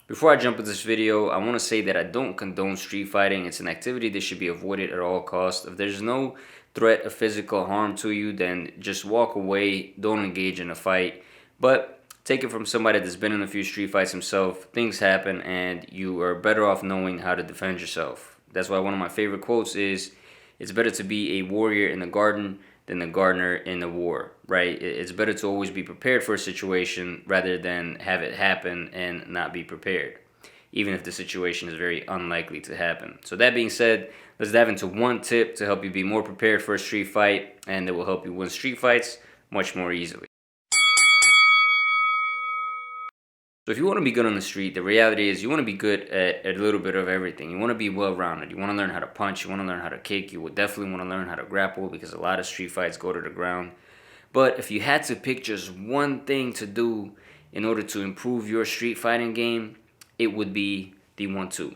Before I jump into this video, I want to say that I don't condone street fighting. It's an activity that should be avoided at all costs. If there's no threat of physical harm to you, then just walk away. Don't engage in a fight. But take it from somebody that's been in a few street fights himself. Things happen and you are better off knowing how to defend yourself. That's why one of my favorite quotes is, it's better to be a warrior in the garden than a gardener in a war, right? It's better to always be prepared for a situation rather than have it happen and not be prepared, even if the situation is very unlikely to happen. So that being said, let's dive into one tip to help you be more prepared for a street fight, and it will help you win street fights much more easily. So if you want to be good on the street, the reality is you want to be good at a little bit of everything. You want to be well-rounded. You want to learn how to punch. You want to learn how to kick. You would definitely want to learn how to grapple, because a lot of street fights go to the ground. But if you had to pick just one thing to do in order to improve your street fighting game, it would be the 1-2.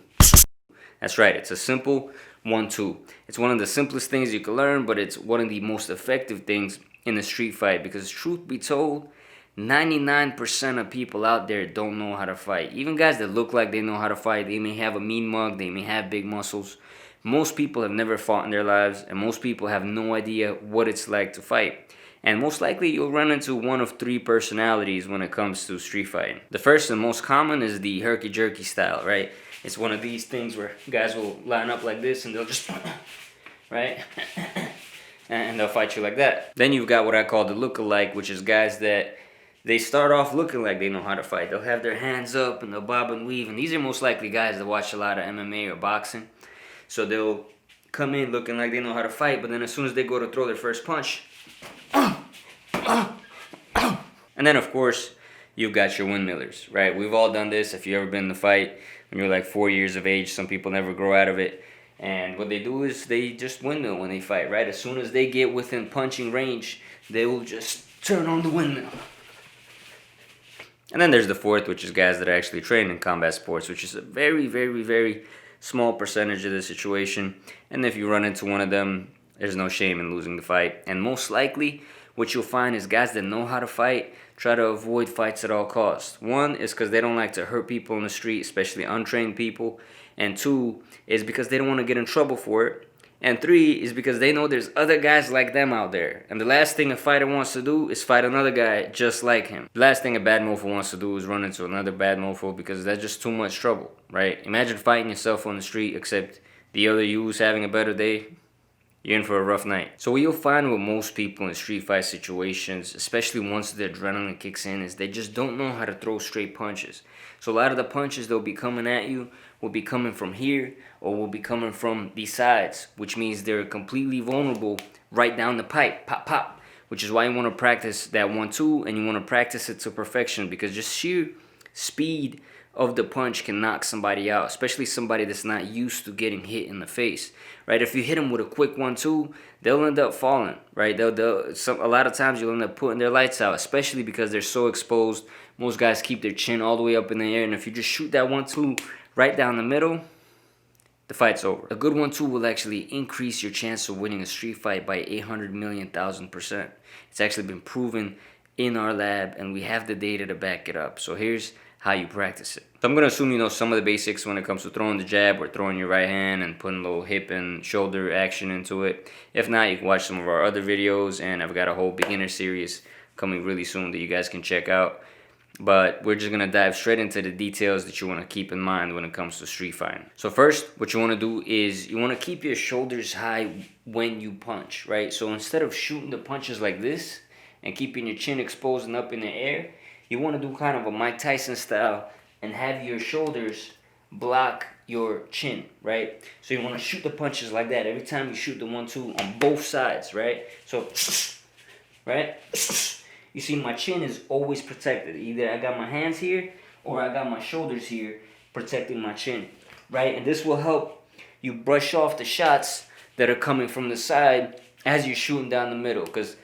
That's right, it's a simple 1-2. It's one of the simplest things you can learn, but it's one of the most effective things in a street fight, because truth be told, 99% of people out there don't know how to fight. Even guys that look like they know how to fight, they may have a mean mug, they may have big muscles. Most people have never fought in their lives, and most people have no idea what it's like to fight. And most likely you'll run into one of three personalities when it comes to street fighting. The first and most common is the herky-jerky style, right? It's one of these things where guys will line up like this and they'll just, right? And they'll fight you like that. Then you've got what I call the look-alike, which is guys that they start off looking like they know how to fight. They'll have their hands up and they'll bob and weave. And these are most likely guys that watch a lot of MMA or boxing. So they'll come in looking like they know how to fight, but then as soon as they go to throw their first punch, and then of course, you've got your windmillers, right? We've all done this. If you've ever been in a fight when you're like 4 years of age, some people never grow out of it. And what they do is they just windmill when they fight, right? As soon as they get within punching range, they will just turn on the windmill. And then there's the fourth, which is guys that are actually trained in combat sports, which is a very, very, very small percentage of the situation. And if you run into one of them, there's no shame in losing the fight. And most likely, what you'll find is guys that know how to fight try to avoid fights at all costs. One is because they don't like to hurt people in the street, especially untrained people. And two is because they don't want to get in trouble for it. And three is because they know there's other guys like them out there. And the last thing a fighter wants to do is fight another guy just like him. The last thing a bad mofo wants to do is run into another bad mofo, because that's just too much trouble, right? Imagine fighting yourself on the street, except the other you's having a better day. You're in for a rough night. So what you'll find with most people in street fight situations, especially once the adrenaline kicks in, is they just don't know how to throw straight punches. So a lot of the punches they'll be coming at you will be coming from here or will be coming from the sides, which means they're completely vulnerable right down the pipe, pop, pop, which is why you want to practice that 1-2, and you want to practice it to perfection, because just sheer speed of the punch can knock somebody out, especially somebody that's not used to getting hit in the face, right? If you hit them with a quick 1-2, they'll end up falling, right? A lot of times you'll end up putting their lights out, especially because they're so exposed. Most guys keep their chin all the way up in the air, and if you just shoot that 1-2 right down the middle, the fight's over. A good 1-2 will actually increase your chance of winning a street fight by 800,000,000%. It's actually been proven in our lab, and we have the data to back it up. So here's how you practice it. So I'm going to assume you know some of the basics when it comes to throwing the jab or throwing your right hand and putting a little hip and shoulder action into it. If not, you can watch some of our other videos, and I've got a whole beginner series coming really soon that you guys can check out. But we're just going to dive straight into the details that you want to keep in mind when it comes to street fighting. So first, what you want to do is you want to keep your shoulders high when you punch, right? So instead of shooting the punches like this and keeping your chin exposed and up in the air, you want to do kind of a Mike Tyson style and have your shoulders block your chin, right? So you want to shoot the punches like that every time you shoot the 1-2 on both sides, right? So, right? You see my chin is always protected. Either I got my hands here or I got my shoulders here protecting my chin, right? And this will help you brush off the shots that are coming from the side as you're shooting down the middle, because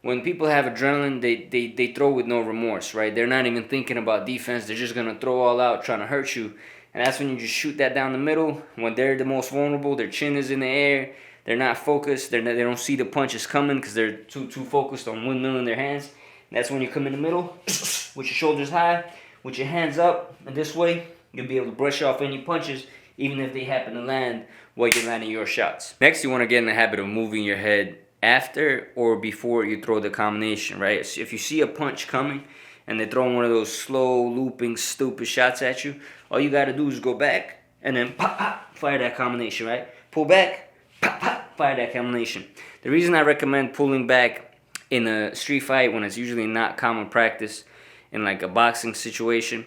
when people have adrenaline, they throw with no remorse, right? They're not even thinking about defense. They're just going to throw all out trying to hurt you. And that's when you just shoot that down the middle. When they're the most vulnerable, their chin is in the air. They're not focused. They don't see the punches coming because they're too focused on windmilling their hands. And that's when you come in the middle with your shoulders high, with your hands up, and this way, you'll be able to brush off any punches, even if they happen to land while you're landing your shots. Next, you want to get in the habit of moving your head after or before you throw the combination, right? So if you see a punch coming and they're throwing one of those slow, looping, stupid shots at you, all you got to do is go back and then pop, pop, fire that combination, right? Pull back, pop, pop, fire that combination. The reason I recommend pulling back in a street fight when it's usually not common practice in like a boxing situation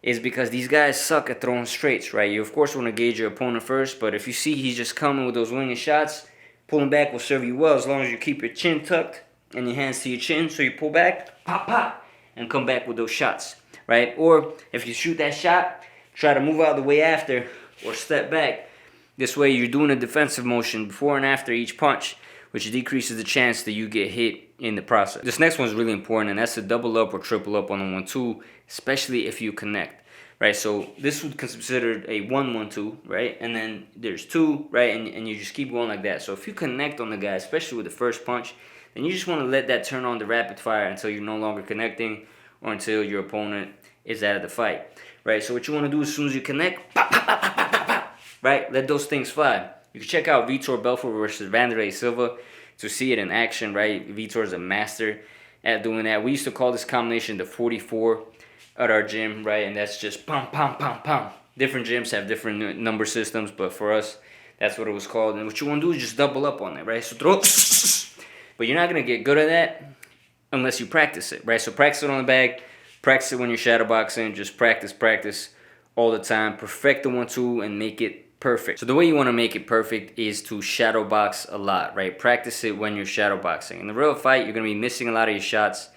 is because these guys suck at throwing straights, right? You of course want to gauge your opponent first, but if you see he's just coming with those winging shots, pulling back will serve you well as long as you keep your chin tucked and your hands to your chin. So you pull back, pop, pop, and come back with those shots, right? Or if you shoot that shot, try to move out of the way after or step back. This way you're doing a defensive motion before and after each punch, which decreases the chance that you get hit in the process. This next one is really important, and that's to double up or triple up on the 1-2, especially if you connect, right? So this would be considered a 1-1-2, right? And then there's 2, right? And you just keep going like that. So if you connect on the guy, especially with the first punch, then you just want to let that turn on the rapid fire until you're no longer connecting or until your opponent is out of the fight, right? So what you want to do as soon as you connect, pop, pop, pop, pop, pop, pop, pop, right? Let those things fly. You can check out Vitor Belfort versus Vanderlei Silva to see it in action, right? Vitor is a master at doing that. We used to call this combination the 44 at our gym, right? And that's just pom, pom, pom, pom. Different gyms have different number systems, but for us, that's what it was called. And what you want to do is just double up on it, right? So throw it, but you're not going to get good at that unless you practice it, right? So practice it on the bag, practice it when you're shadowboxing, just practice all the time. Perfect the 1-2 and make it perfect. So the way you want to make it perfect is to shadow box a lot, right? Practice it when you're shadow boxing. In the real fight, you're going to be missing a lot of your shots,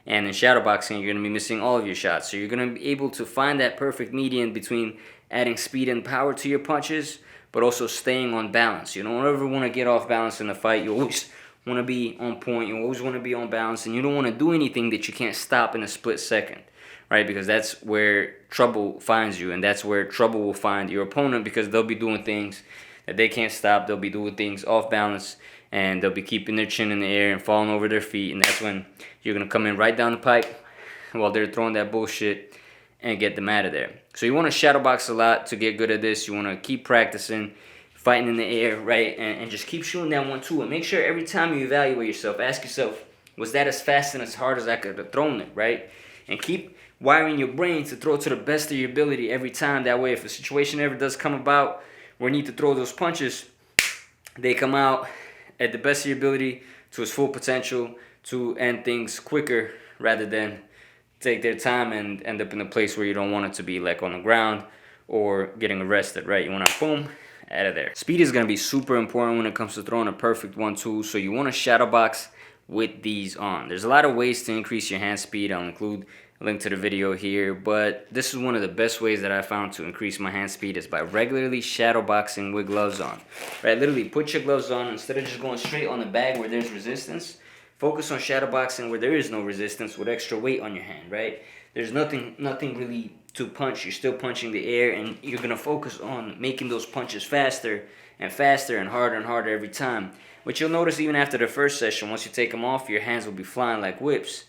and in shadow boxing, you're going to be missing all of your shots. So you're going to be able to find that perfect median between adding speed and power to your punches, but also staying on balance. You don't ever want to get off balance in the fight. You always want to be on point. You always want to be on balance, and you don't want to do anything that you can't stop in a split second, right? Because that's where trouble finds you, and that's where trouble will find your opponent, because they'll be doing things that they can't stop. They'll be doing things off balance, and they'll be keeping their chin in the air and falling over their feet, and that's when you're going to come in right down the pipe while they're throwing that bullshit and get them out of there. So you want to shadow box a lot to get good at this. You want to keep practicing, fighting in the air, right? And just keep shooting that 1-2, and make sure every time you evaluate yourself, ask yourself, was that as fast and as hard as I could have thrown it, right? And keep wiring your brain to throw to the best of your ability every time. That way, if a situation ever does come about where you need to throw those punches, they come out at the best of your ability to its full potential to end things quicker rather than take their time and end up in a place where you don't want it to be, like on the ground or getting arrested, right? You want to boom, out of there. Speed is going to be super important when it comes to throwing a perfect 1-2, so you want to shadow box with these on. There's a lot of ways to increase your hand speed. I'll include a link to the video here, but this is one of the best ways that I found to increase my hand speed is by regularly shadow boxing with gloves on, right? Literally put your gloves on. Instead of just going straight on the bag where there's resistance, focus on shadow boxing where there is no resistance with extra weight on your hand, right? There's nothing really to punch. You're still punching the air, and you're going to focus on making those punches faster and faster and harder every time. Which you'll notice even after the first session, once you take them off, your hands will be flying like whips.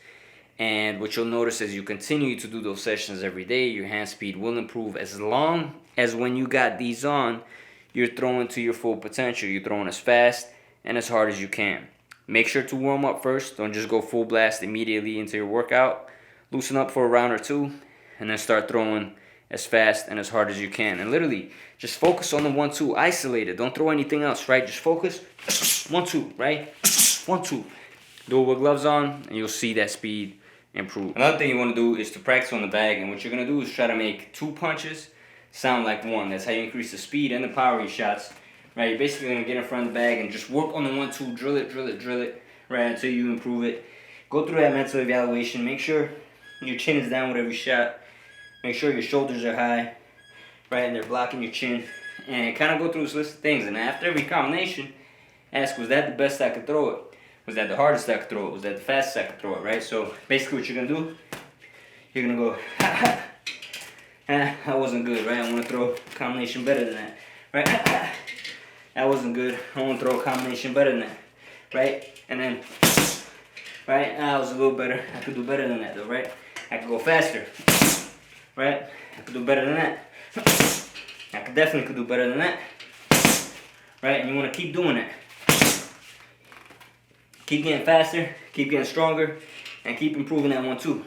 And what you'll notice as you continue to do those sessions every day, your hand speed will improve, as long as when you got these on, you're throwing to your full potential. You're throwing as fast and as hard as you can. Make sure to warm up first. Don't just go full blast immediately into your workout. Loosen up for a round or two, and then start throwing as fast and as hard as you can. And literally, just focus on the 1-2. Isolate it. Don't throw anything else, right? Just focus. 1-2, right? 1-2. Do it with gloves on, and you'll see that speed improve. Another thing you want to do is to practice on the bag, and what you're going to do is try to make 2 punches sound like 1. That's how you increase the speed and the power of your shots, right? You're basically going to get in front of the bag and just work on the 1-2, drill it, right, until you improve it. Go through that mental evaluation. Make sure your chin is down with every shot. Make sure your shoulders are high, right, and they're blocking your chin. And kind of go through this list of things. And after every combination, ask, was that the best I could throw it? Was that the hardest I could throw it? Was that the fastest I could throw it, right? So basically what you're going to do, you're going to go, ha, ha. That wasn't good, right? I want to throw a combination better than that, right? That wasn't good. I want to throw a combination better than that, right? And then, right, that was a little better. I could do better than that though, right? I could go faster, right? I could do better than that. I could definitely do better than that, right? And you want to keep doing it. Keep getting faster, keep getting stronger, and keep improving that one too.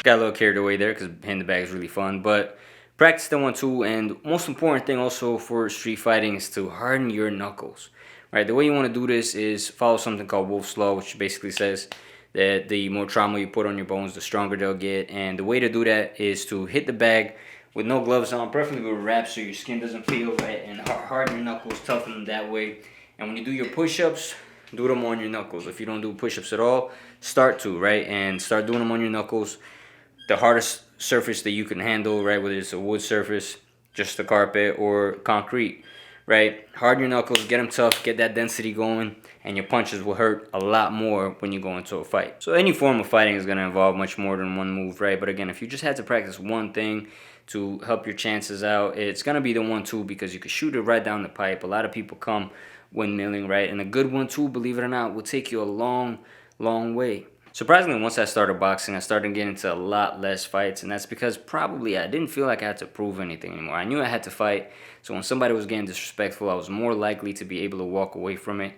Got a little carried away there because hitting the bag is really fun, but practice the 1-2, and most important thing also for street fighting is to harden your knuckles. Right, the way you want to do this is follow something called Wolf's Law, which basically says that the more trauma you put on your bones, the stronger they'll get. And the way to do that is to hit the bag with no gloves on, preferably with wraps so your skin doesn't feel, right, and harden your knuckles, toughen them that way. And when you do your push-ups, do them on your knuckles. If you don't do push-ups at all, start to, right, and start doing them on your knuckles. The hardest surface that you can handle, right, whether it's a wood surface, just a carpet, or concrete, right? Harden your knuckles, get them tough, get that density going, and your punches will hurt a lot more when you go into a fight. So any form of fighting is going to involve much more than one move, right? But again, if you just had to practice one thing to help your chances out, it's going to be the 1-2, because you can shoot it right down the pipe. A lot of people come windmilling, right? And a good 1-2, believe it or not, will take you a long, long way. Surprisingly, once I started boxing, I started getting into a lot less fights, and that's because probably I didn't feel like I had to prove anything anymore. I knew I had to fight, so when somebody was getting disrespectful, I was more likely to be able to walk away from it,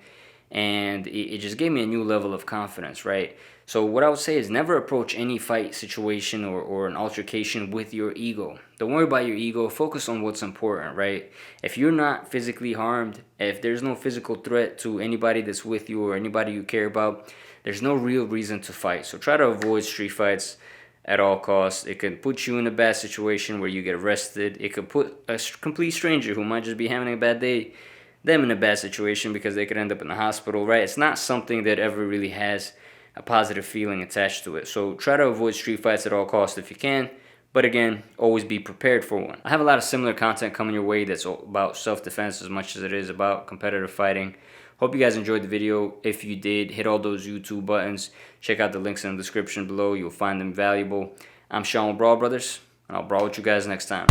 and it just gave me a new level of confidence, right? So what I would say is never approach any fight situation or an altercation with your ego. Don't worry about your ego. Focus on what's important, right? If you're not physically harmed, if there's no physical threat to anybody that's with you or anybody you care about, there's no real reason to fight. So try to avoid street fights at all costs. It can put you in a bad situation where you get arrested. It could put a complete stranger who might just be having a bad day, them in a bad situation, because they could end up in the hospital, right? It's not something that ever really has a positive feeling attached to it. So try to avoid street fights at all costs if you can. But again, always be prepared for one. I have a lot of similar content coming your way that's about self-defense as much as it is about competitive fighting. Hope you guys enjoyed the video. If you did, hit all those YouTube buttons. Check out the links in the description below. You'll find them valuable. I'm Sean with Brawl Brothers, and I'll brawl with you guys next time.